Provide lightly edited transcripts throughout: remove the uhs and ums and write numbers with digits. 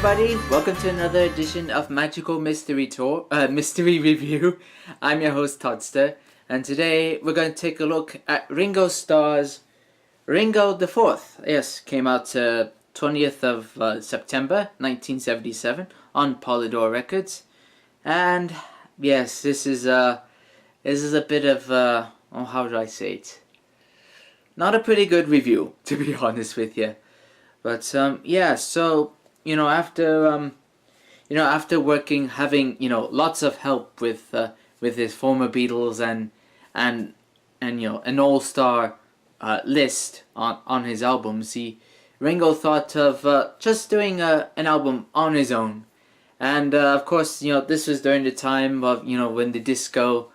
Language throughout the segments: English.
everybody, welcome to another edition of Magical Mystery Tour, Mystery Review. I'm your host Toddster, and today we're going to take a look at Ringo Starr's Ringo the Fourth. Yes, came out 20th of September 1977 on Polydor Records, and yes, this is a bit of oh, how do I say it? Not a pretty good review, to be honest with you. But yeah, so after working, having lots of help with his former Beatles and an All-Starr list on his albums, Ringo thought of just doing an album on his own, and of course this was during the time of when the disco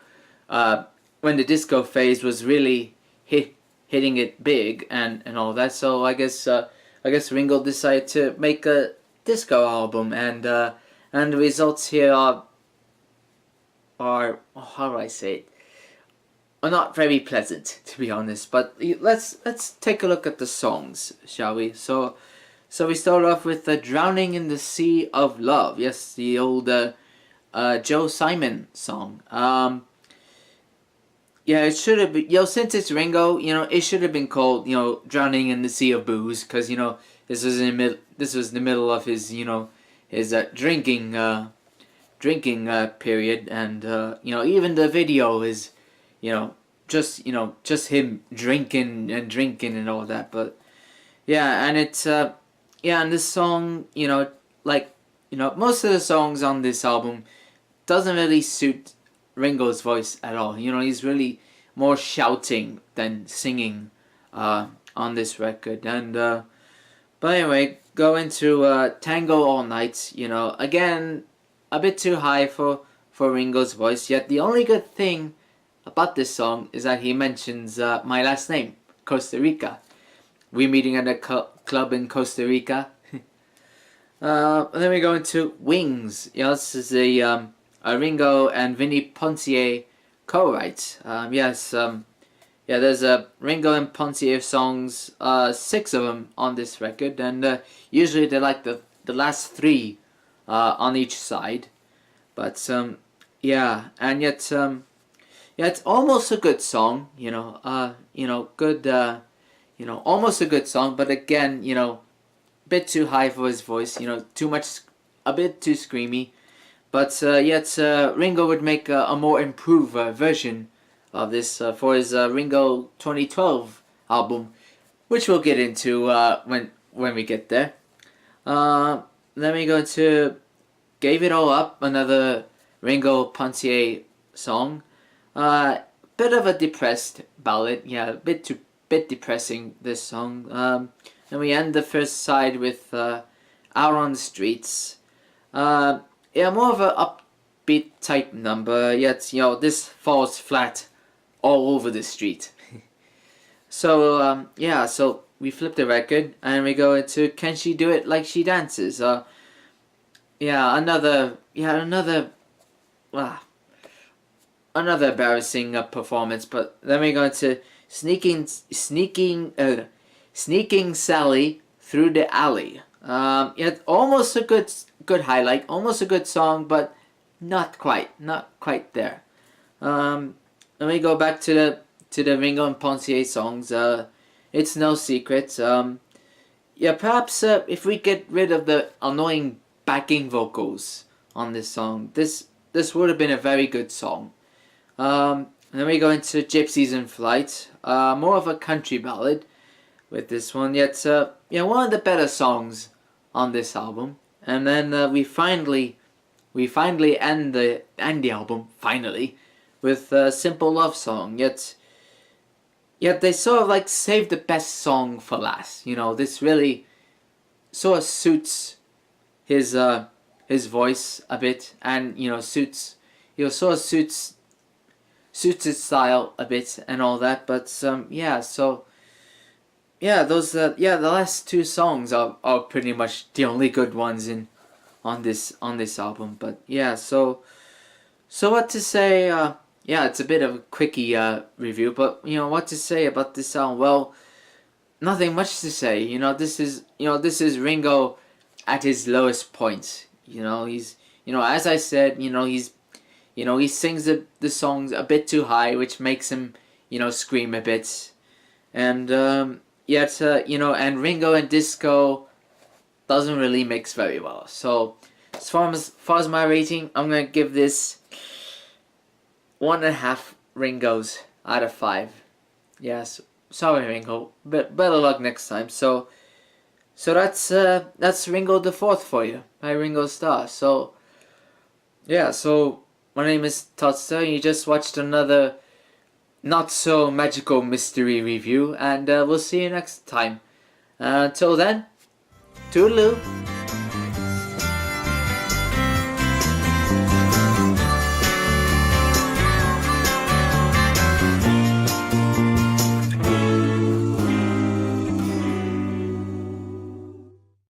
phase was really hitting it big and all that. So I guess Ringo decided to make a disco album, and the results here are how do I say it? Are not very pleasant, to be honest. But let's take a look at the songs, shall we? So we start off with "Drowning in the Sea of Love." Yes, the old Joe Simon song. Yeah, it should have been, since it's Ringo, it should have been called, "Drowning in the Sea of Booze," because, this was in the middle of his, his drinking period, and, even the video is, just him drinking and all that. But, yeah, and it's, and this song, most of the songs on this album doesn't really suit Ringo's voice at all. He's really more shouting than singing on this record. And but anyway, go into Tango All Night. Again, a bit too high for Ringo's voice. Yet the only good thing about this song is that he mentions my last name, Costa Rica. We're meeting at a club in Costa Rica. Then we go into Wings. This is a Ringo and Vinnie Poncier co-write. There's Ringo and Poncier songs, 6 of them on this record, and usually they're like the last 3 on each side. But it's almost a good song, almost a good song, but again, a bit too high for his voice, too much, a bit too screamy. But yet Ringo would make a more improved version of this for his Ringo 2012 album, which we'll get into when we get there. Then we go to "Gave It All Up," another Ringo Poncier song. Bit of a depressed ballad, a bit depressing, this song. And we end the first side with "Out on the Streets." More of a upbeat type number, yet, this falls flat all over the street. So, so we flip the record, and we go into "Can She Do It Like She Dances?" Another embarrassing performance, but then we go into Sneaking Sally Through the Alley. Almost a good highlight, almost a good song, but not quite there. Then we go back to the Ringo and Poncier songs. "It's No Secret." Perhaps if we get rid of the annoying backing vocals on this song, this would have been a very good song. Then we go into "Gypsies in Flight," more of a country ballad with this one. Yet one of the better songs on this album. And then we finally end the album with "Simple Love Song." Yet they sort of like saved the best song for last. This really sort of suits his voice a bit, and suits his style a bit and all that. But the last 2 songs are pretty much the only good ones on this album. But so what to say? It's a bit of a quickie review, but what to say about this album? Well, nothing much to say. This is Ringo at his lowest point. He's as I said, he sings the songs a bit too high, which makes him scream a bit, and yet and Ringo and disco doesn't really mix very well. So as far as my rating, I'm gonna give this 1.5 Ringos out of 5. Yes, sorry Ringo, but better luck next time. So that's Ringo the Fourth for you by Ringo Starr. So yeah, so my name is Toddster. You just watched another not so magical mystery review, and we'll see you next time. Until then, toodaloo.